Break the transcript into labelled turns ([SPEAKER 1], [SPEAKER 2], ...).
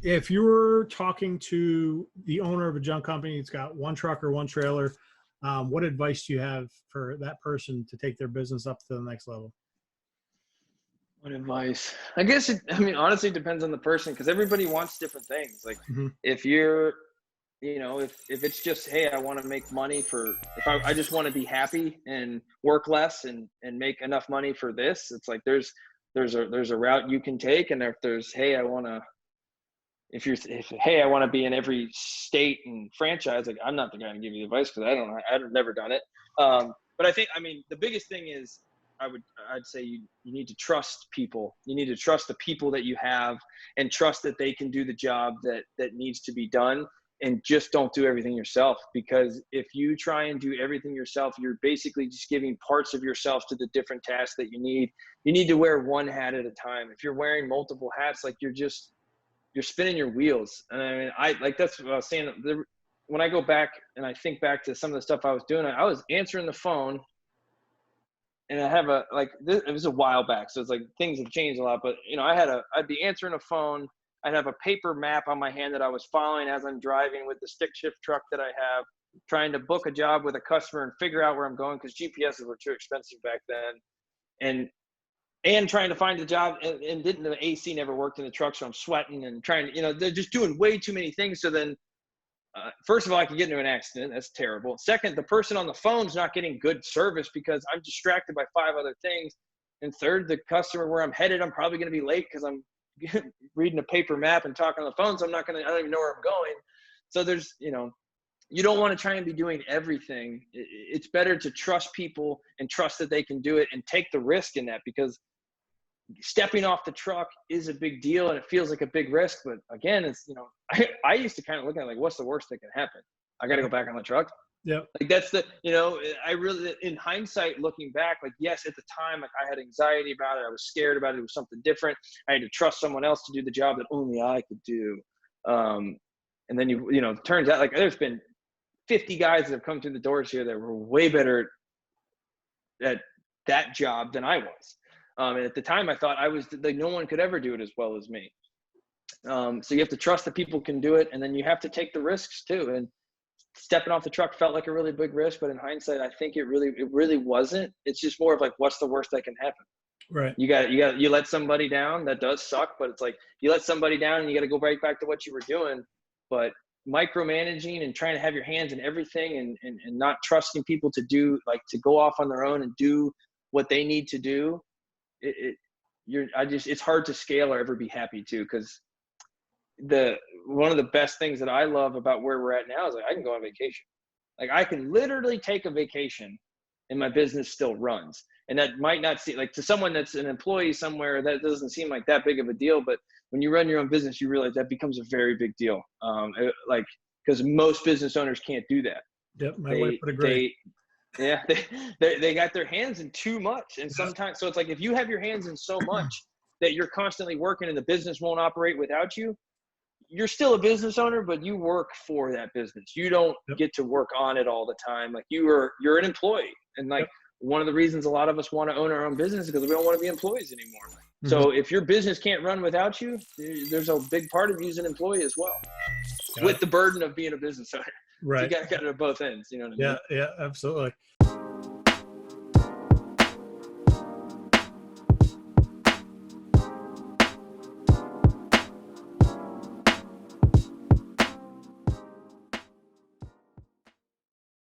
[SPEAKER 1] If you were talking to the owner of a junk company, it's got one truck or one trailer, what advice do you have for that person to take their business up to the next level?
[SPEAKER 2] What advice? I guess I mean, honestly, it depends on the person because everybody wants different things. Like,
[SPEAKER 1] Hmm.
[SPEAKER 2] if you're, if it's just, hey, I want to make money if I just want to be happy and work less and make enough money for this, it's like there's a route you can take, and if there's, hey, I want to, if hey, I want to be in every state and franchise, like I'm not the guy to give you advice because I've never done it. But I think, I mean, the biggest thing is I'd say you need to trust people. You need to trust the people that you have and trust that they can do the job that needs to be done, and just don't do everything yourself, because if you try and do everything yourself, you're basically just giving parts of yourself to the different tasks that you need. You need to wear one hat at a time. If you're wearing multiple hats, like you're spinning your wheels. And I mean, that's what I was saying. When I go back and I think back to some of the stuff I was doing, I was answering the phone, and it was a while back. So it's like things have changed a lot, but I'd be answering a phone. I'd have a paper map on my hand that I was following as I'm driving with the stick shift truck that I have, trying to book a job with a customer and figure out where I'm going, because GPSs were too expensive back then. And trying to find a job, and the AC never worked in the truck, so I'm sweating and trying to, they're just doing way too many things. So then, first of all, I could get into an accident. That's terrible. Second, the person on the phone's not getting good service because I'm distracted by 5 other things. And third, the customer where I'm headed, I'm probably going to be late because I'm reading a paper map and talking on the phone. So I don't even know where I'm going. So there's, you don't want to try and be doing everything. It's better to trust people and trust that they can do it and take the risk in that, because stepping off the truck is a big deal and it feels like a big risk. But again, it's, I used to kind of look at it like, what's the worst that can happen? I got to go back on the truck.
[SPEAKER 1] Yep.
[SPEAKER 2] Like that's I really, in hindsight, looking back, like, yes, at the time, like I had anxiety about it. I was scared about it. It was something different. I had to trust someone else to do the job that only I could do. And then, it turns out like there's been 50 guys that have come through the doors here that were way better at that job than I was. And at the time I thought I was like, no one could ever do it as well as me. So you have to trust that people can do it. And then you have to take the risks too. And stepping off the truck felt like a really big risk, but in hindsight, I think it really wasn't. It's just more of like, what's the worst that can happen?
[SPEAKER 1] Right.
[SPEAKER 2] You let somebody down. That does suck, but it's like you let somebody down and you got to go right back to what you were doing. But micromanaging and trying to have your hands in everything and not trusting people to go off on their own and do what they need to do. It's hard to scale or ever be happy too, because one of the best things that I love about where we're at now is like I can go on vacation. Like I can literally take a vacation and my business still runs. And that might not seem like, to someone that's an employee somewhere, that doesn't seem like that big of a deal. But when you run your own business, you realize that becomes a very big deal. Because most business owners can't do that.
[SPEAKER 1] Yep. My wife would agree.
[SPEAKER 2] They got their hands in too much. And sometimes, so it's like, if you have your hands in so much that you're constantly working and the business won't operate without you, you're still a business owner, but you work for that business. You don't get to work on it all the time. Like you're an employee. And one of the reasons a lot of us want to own our own business is because we don't want to be employees anymore. Mm-hmm. So if your business can't run without you, there's a big part of you as an employee as well, with the burden of being a business owner.
[SPEAKER 1] Right.
[SPEAKER 2] So you got to get it at both ends. You know what I mean?
[SPEAKER 1] Yeah, absolutely.